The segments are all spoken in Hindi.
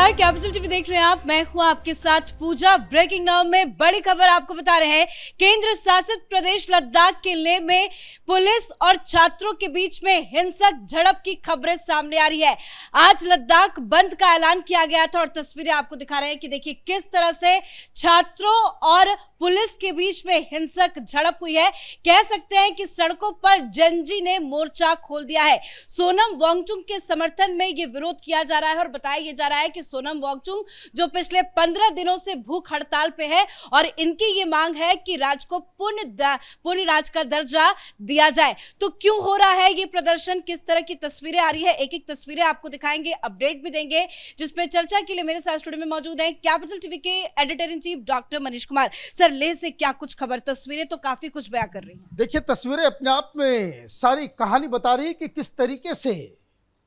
नमस्कार, कैपिटल टीवी देख रहे हैं आप। मैं हूं आपके साथ पूजा। ब्रेकिंग नाउ में बड़ी खबर आपको बता रहे हैं। केंद्र शासित प्रदेश लद्दाख के लेह में पुलिस और छात्रों के बीच में हिंसक झड़प की खबरें सामने आ रही है। आज लद्दाख बंद का ऐलान किया गया था और तस्वीरें आपको दिखा रहे हैं कि देखिए किस तरह से छात्रों और पुलिस के बीच में हिंसक झड़प हुई है। कह सकते हैं कि सड़कों पर जनजी ने मोर्चा खोल दिया है। सोनम वांगचुक के समर्थन में यह विरोध किया जा रहा है और बताया जा रहा है कि सोनम वांगचुक जो पिछले 15 दिनों से भूख हड़ताल पे है और इनकी ये मांग है कि राज्य को पूर्ण राज्य का दर्जा दिया जाए। तो क्यों हो रहा है ये प्रदर्शन, किस तरह की तस्वीरें आ रही है, एक एक तस्वीरें आपको दिखाएंगे, अपडेट भी देंगे, जिसपे चर्चा के लिए मेरे साथ स्टूडियो में मौजूद हैं कैपिटल टीवी के editor in chief doctor Manish Kumar. Sir, Leh से क्या कुछ खबर? तस्वीरें तो काफी कुछ बयां कर रही हैं। देखिए, तस्वीरें अपने आप में सारी कहानी बता रही है कि किस तरीके से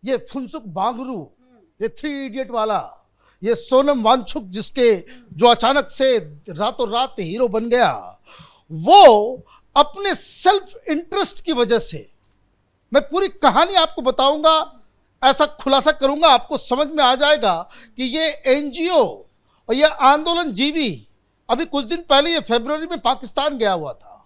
ये फुनसुक वांगचुक, ये 3 इडियट वाला, ये सोनम वांगचुक जिसके जो अचानक से रातों रात हीरो बन गया, वो अपने सेल्फ इंटरेस्ट की वजह से, मैं पूरी कहानी आपको बताऊंगा, ऐसा खुलासा करूंगा, आपको समझ में आ जाएगा कि ये एनजीओ और ये आंदोलन जीवी अभी कुछ दिन पहले ये फरवरी में पाकिस्तान गया हुआ था।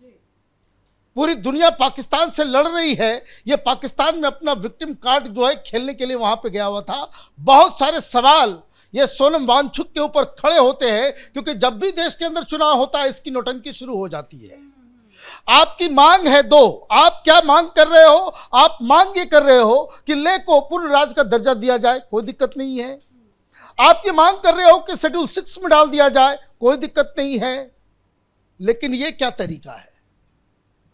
पूरी दुनिया पाकिस्तान से लड़ रही है, ये पाकिस्तान में अपना विक्टिम कार्ड जो है खेलने के लिए वहां पे गया हुआ था। बहुत सारे सवाल ये सोनम वांगचुक के ऊपर खड़े होते हैं, क्योंकि जब भी देश के अंदर चुनाव होता है इसकी नौटंकी शुरू हो जाती है। आपकी मांग है दो, आप क्या मांग कर रहे हो? आप मांग ये कर रहे हो कि लेह को पूर्ण राज्य का दर्जा दिया जाए, कोई दिक्कत नहीं है। आप ये मांग कर रहे हो कि शेड्यूल 6 में डाल दिया जाए, कोई दिक्कत नहीं है। लेकिन ये क्या तरीका है?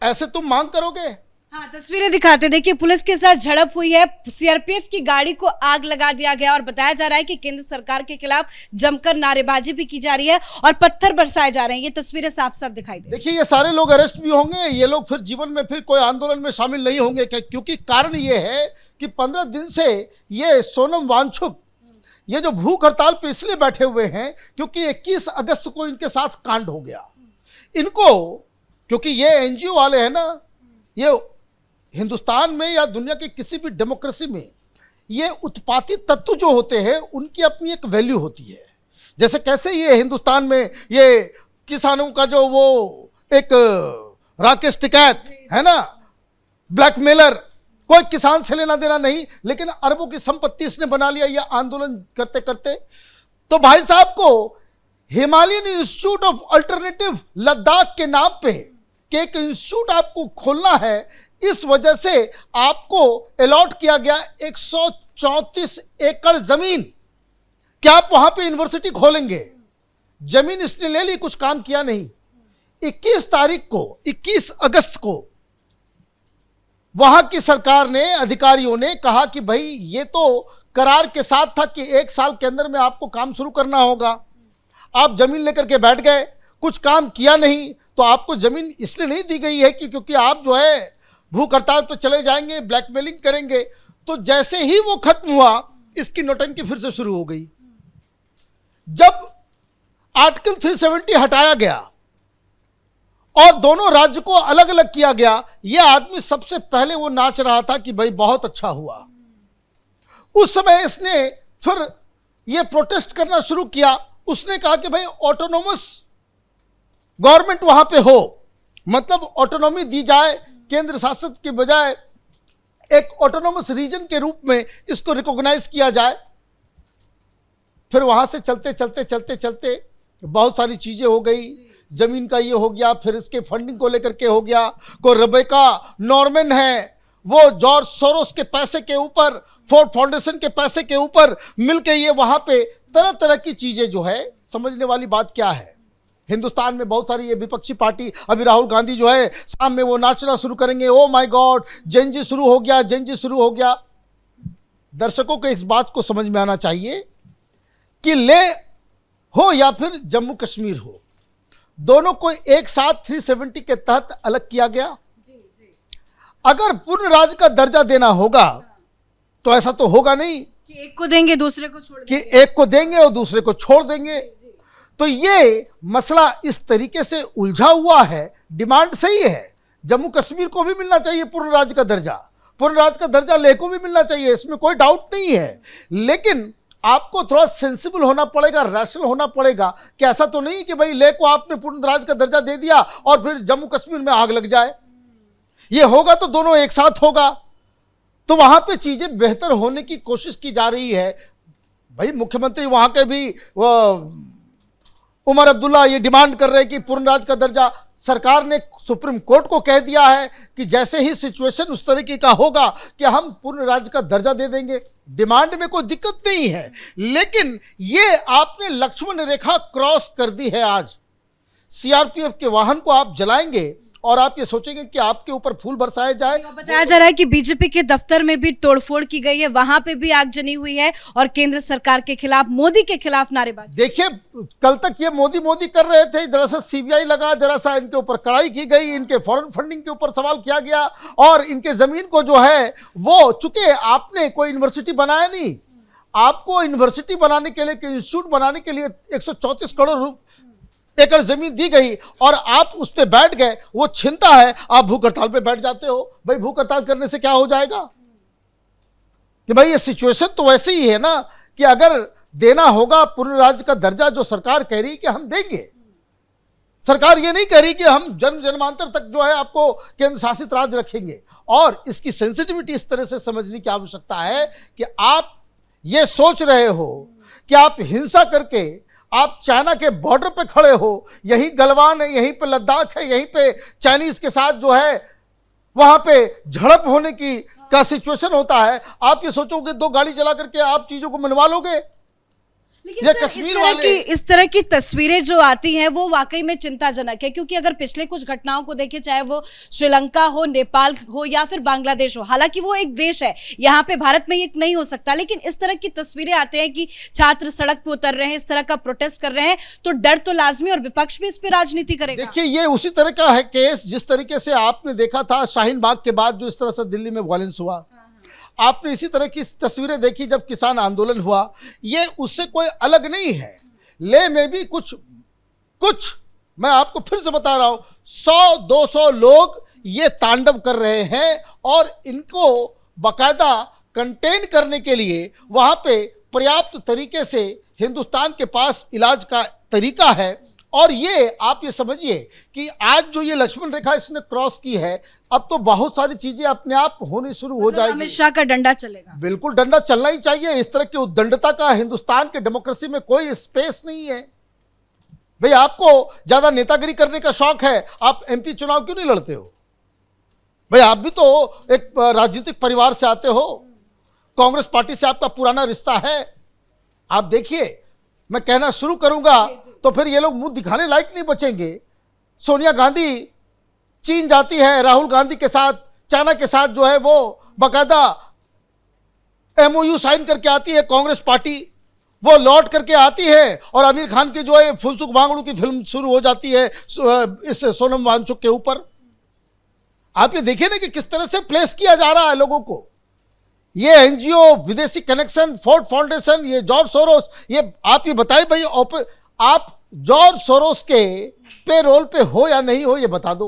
ऐसे तुम मांग करोगे? हाँ, तस्वीरें दिखाते। देखिए, पुलिस के साथ झड़प हुई है, सीआरपीएफ की गाड़ी को आग लगा दिया गया और बताया जा रहा है कि केंद्र सरकार के खिलाफ जमकर नारेबाजी भी की जा रही है और पत्थर बरसाए जा रहे हैं। ये तस्वीरें साफ साफ दिखाई दे। देखिए, ये सारे लोग अरेस्ट भी होंगे, ये लोग फिर जीवन में फिर कोई आंदोलन में शामिल नहीं होंगे, क्योंकि कारण ये है कि 15 दिन से ये सोनम वांगचुक ये जो भूख हड़ताल पे इसलिए बैठे हुए हैं क्योंकि 21 अगस्त को इनके साथ कांड हो गया। इनको, क्योंकि ये एनजीओ वाले हैं ना, ये हिंदुस्तान में या दुनिया की किसी भी डेमोक्रेसी में ये उत्पाती तत्व जो होते हैं उनकी अपनी एक वैल्यू होती है। जैसे कैसे ये हिंदुस्तान में ये किसानों का जो वो एक राकेश टिकैत है ना, ब्लैकमेलर, कोई किसान से लेना देना नहीं, लेकिन अरबों की संपत्ति इसने बना लिया ये आंदोलन करते करते। तो भाई साहब को Himalayan institute of alternative Ladakh के नाम पे एक इंस्टीट्यूट आपको खोलना है, इस वजह से आपको अलॉट किया गया 134 एकड़ जमीन। क्या आप वहां पे यूनिवर्सिटी खोलेंगे? जमीन इसने ले ली, कुछ काम किया नहीं। 21 अगस्त को वहां की सरकार ने, अधिकारियों ने कहा कि भाई ये तो करार के साथ था कि 1 साल के अंदर में आपको काम शुरू करना होगा। आप जमीन लेकर के बैठ गए, कुछ काम किया नहीं। तो आपको जमीन इसलिए नहीं दी गई है कि क्योंकि आप जो है भूख हड़ताल पर चले जाएंगे, ब्लैकमेलिंग करेंगे। तो जैसे ही वो खत्म हुआ, इसकी नौटंकी फिर से शुरू हो गई। जब आर्टिकल 370 हटाया गया और दोनों राज्य को अलग अलग किया गया, यह आदमी सबसे पहले वो नाच रहा था कि भाई बहुत अच्छा हुआ। उस समय इसने फिर ये प्रोटेस्ट करना शुरू किया। उसने कहा कि भाई ऑटोनोमस गवर्नमेंट वहां पे हो, मतलब ऑटोनॉमी दी जाए, केंद्र शासित के बजाय एक ऑटोनोमस रीजन के रूप में इसको रिकॉग्नाइज किया जाए। फिर वहां से चलते चलते चलते चलते बहुत सारी चीजें हो गई। जमीन का ये हो गया, फिर इसके फंडिंग को लेकर के हो गया। को रेबेका नॉर्मन है, वो जॉर्ज सोरोस के पैसे के ऊपर, फोर्ड फाउंडेशन के पैसे के ऊपर मिलके ये वहां पे तरह तरह की चीजें जो है। समझने वाली बात क्या है, हिंदुस्तान में बहुत सारी ये विपक्षी पार्टी, अभी राहुल गांधी जो है शाम में वो नाचना शुरू करेंगे, ओ माय गॉड जेनजी शुरू हो गया, जेनजी शुरू हो गया। दर्शकों को इस बात को समझ में आना चाहिए कि लेह हो या फिर जम्मू कश्मीर हो, दोनों को एक साथ 370 के तहत अलग किया गया। अगर पूर्ण राज्य का दर्जा देना होगा तो ऐसा तो होगा नहीं कि एक को देंगे दूसरे को छोड़ देंगे, कि एक को देंगे और दूसरे को छोड़ देंगे। तो ये मसला इस तरीके से उलझा हुआ है। डिमांड सही है, जम्मू कश्मीर को भी मिलना चाहिए पूर्ण राज्य का दर्जा, पूर्ण राज्य का दर्जा लेह को भी मिलना चाहिए, इसमें कोई डाउट नहीं है। लेकिन आपको थोड़ा सेंसिबल होना पड़ेगा, रैशनल होना पड़ेगा कि ऐसा तो नहीं कि भाई लेह को आपने पूर्ण राज्य का दर्जा दे दिया और फिर जम्मू कश्मीर में आग लग जाए। ये होगा तो दोनों एक साथ होगा, तो वहां पे चीजें बेहतर होने की कोशिश की जा रही है। भाई मुख्यमंत्री वहां के भी उमर अब्दुल्ला ये डिमांड कर रहे हैं कि पूर्ण राज्य का दर्जा। सरकार ने सुप्रीम कोर्ट को कह दिया है कि जैसे ही सिचुएशन उस तरीके का होगा कि हम पूर्ण राज्य का दर्जा दे देंगे। डिमांड में कोई दिक्कत नहीं है, लेकिन ये आपने लक्ष्मण रेखा क्रॉस कर दी है। आज सीआरपीएफ के वाहन को आप जलाएंगे और आप ये सोचेंगे कि आपके ऊपर फूल बरसाया जाए। बताया जा रहा है कि बीजेपी के दफ्तर में भी तोड़फोड़ की गई है, वहां पे भी आगजनी हुई है और केंद्र सरकार के खिलाफ, मोदी के खिलाफ नारेबाजी। देखिए, कल तक ये मोदी मोदी कर रहे थे, जरा सा सीबीआई लगा, जरा सा इनके ऊपर कड़ाई की गई, इनके फॉरेन फंडिंग के ऊपर सवाल किया गया और इनके जमीन को जो है वो, चूंकि आपने कोई यूनिवर्सिटी बनाया नहीं, आपको यूनिवर्सिटी बनाने के लिए, इंस्टीट्यूट बनाने के लिए 134 करोड़ एकड़ जमीन दी गई और आप उस पे बैठ गए, वो छिनता है, आप भूख हड़ताल पे बैठ जाते हो। भाई भूख हड़ताल करने से क्या हो जाएगा कि भाई ये सिचुएशन तो वैसे ही है ना कि अगर देना होगा पूर्ण राज्य का दर्जा, जो सरकार कह रही है कि हम देंगे, सरकार ये नहीं कह रही कि हम जन्म जन्मांतर तक जो है आपको केंद्र शासित राज्य रखेंगे। और इसकी सेंसिटिविटी इस तरह से समझने की आवश्यकता है कि आप ये सोच रहे हो कि आप हिंसा करके आप चाइना के बॉर्डर पे खड़े हो, यहीं गलवान है, यहीं पे लद्दाख है, यहीं पे चाइनीज के साथ जो है वहां पे झड़प होने की का सिचुएशन होता है, आप ये सोचोगे 2 गाड़ी चला करके आप चीजों को मनवा लोगे। लेकिन ये सर, कश्मीर वाले इस तरह की तस्वीरें जो आती हैं वो वाकई में चिंताजनक है, क्योंकि अगर पिछले कुछ घटनाओं को देखें, चाहे वो श्रीलंका हो, नेपाल हो या फिर बांग्लादेश हो, हालांकि वो एक देश है, यहाँ पे भारत में ये नहीं हो सकता, लेकिन इस तरह की तस्वीरें आते हैं कि छात्र सड़क पे उतर रहे हैं, इस तरह का प्रोटेस्ट कर रहे हैं, तो डर तो लाजमी और विपक्ष भी इस पर राजनीति करेगा। देखिए, ये उसी तरह का है केस जिस तरीके से आपने देखा था शाहीन बाग के बाद जो इस तरह से दिल्ली में वायलेंस हुआ, आपने इसी तरह की तस्वीरें देखी जब किसान आंदोलन हुआ। ये उससे कोई अलग नहीं है। लेह में भी कुछ मैं आपको फिर से बता रहा हूं, 100-200 लोग ये तांडव कर रहे हैं और इनको बाकायदा कंटेन करने के लिए वहां पे पर्याप्त तरीके से हिंदुस्तान के पास इलाज का तरीका है। और ये आप ये समझिए कि आज जो ये लक्ष्मण रेखा इसने क्रॉस की है, अब तो बहुत सारी चीजें अपने आप होनी शुरू हो जाएगी। अमित शाह का डंडा चलेगा। बिल्कुल, डंडा चलना ही चाहिए। इस तरह की उद्दंडता का हिंदुस्तान के डेमोक्रेसी में कोई स्पेस नहीं है। भाई आपको ज्यादा नेतागिरी करने का शौक है, आप एमपी चुनाव क्यों नहीं लड़ते हो? भाई आप भी तो एक राजनीतिक परिवार से आते हो, कांग्रेस पार्टी से आपका पुराना रिश्ता है। आप देखिए, मैं कहना शुरू करूंगा तो फिर ये लोग मुंह दिखाने लायक नहीं बचेंगे। सोनिया गांधी चीन जाती है, राहुल गांधी के साथ, चाइना के साथ जो है वो बाकायदा एमओयू साइन करके आती है कांग्रेस पार्टी, वो लौट करके आती है और आमिर खान की जो है फुनसुक वांगड़ू की फिल्म शुरू हो जाती है इस सोनम वांगचुक के ऊपर। आप ये देखिए ना कि किस तरह से प्लेस किया जा रहा है लोगों को। ये एनजीओ, विदेशी कनेक्शन, फोर्ड फाउंडेशन, ये जॉर्ज सोरोस, ये आप ये बताइए भाई, आप जॉर्ज सोरोस के पेरोल पे हो या नहीं हो, ये बता दो।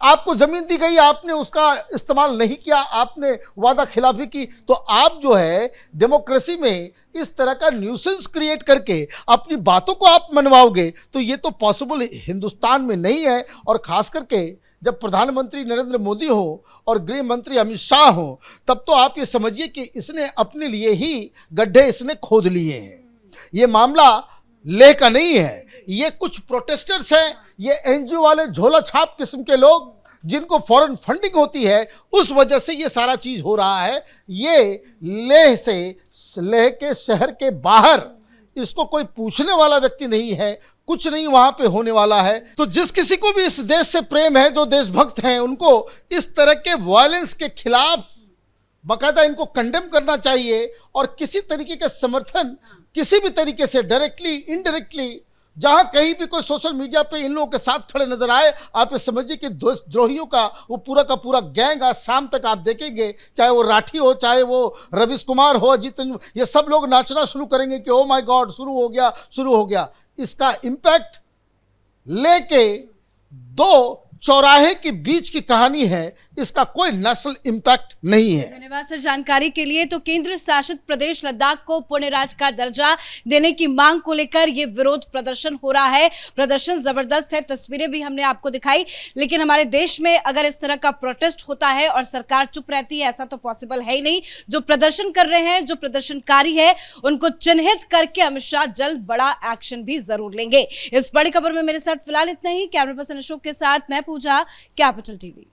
आपको जमीन दी गई, आपने उसका इस्तेमाल नहीं किया, आपने वादा खिलाफी की, तो आप जो है डेमोक्रेसी में इस तरह का न्यूसेंस क्रिएट करके अपनी बातों को आप मनवाओगे, तो ये तो पॉसिबल हिंदुस्तान में नहीं है। और खास करके जब प्रधानमंत्री नरेंद्र मोदी हो और गृह मंत्री अमित शाह हो, तब तो आप ये समझिए कि इसने अपने लिए ही गड्ढे इसने खोद लिए हैं। ये मामला लेह का नहीं है, ये कुछ प्रोटेस्टर्स हैं, ये एनजीओ वाले झोला छाप किस्म के लोग जिनको फॉरेन फंडिंग होती है, उस वजह से ये सारा चीज हो रहा है। ये लेह के शहर के बाहर इसको कोई पूछने वाला व्यक्ति नहीं है, कुछ नहीं वहां पे होने वाला है। तो जिस किसी को भी इस देश से प्रेम है, जो देशभक्त हैं, उनको इस तरह के वायलेंस के खिलाफ बाकायदा इनको कंडेम करना चाहिए और किसी तरीके का समर्थन किसी भी तरीके से डायरेक्टली इनडायरेक्टली जहां कहीं भी कोई सोशल मीडिया पे इन लोगों के साथ खड़े नजर आए, आप ये समझिए कि द्रोहियों का वो पूरा का पूरा गैंग आज शाम तक आप देखेंगे, चाहे वो राठी हो, चाहे वो रवीश कुमार हो, अजीत, ये सब लोग नाचना शुरू करेंगे कि ओ माय गॉड शुरू हो गया। इसका इम्पैक्ट लेके 2 चौराहे के बीच की कहानी है, इसका कोई नेशनल इम्पैक्ट नहीं है। धन्यवाद सर जानकारी के लिए। तो केंद्र शासित प्रदेश लद्दाख को पूर्ण राज्य का दर्जा देने की मांग को लेकर ये विरोध प्रदर्शन हो रहा है। प्रदर्शन जबरदस्त है, तस्वीरें भी हमने आपको दिखाई, लेकिन हमारे देश में अगर इस तरह का प्रोटेस्ट होता है और सरकार चुप रहती है, ऐसा तो पॉसिबल है ही नहीं। जो प्रदर्शन कर रहे हैं, जो प्रदर्शनकारी है, उनको चिन्हित करके अमित शाह जल्द बड़ा एक्शन भी जरूर लेंगे। इस बड़ी खबर में मेरे साथ फिलहाल इतना ही। कैमरा पर्सन अशोक के साथ मैं पूजा, कैपिटल टीवी।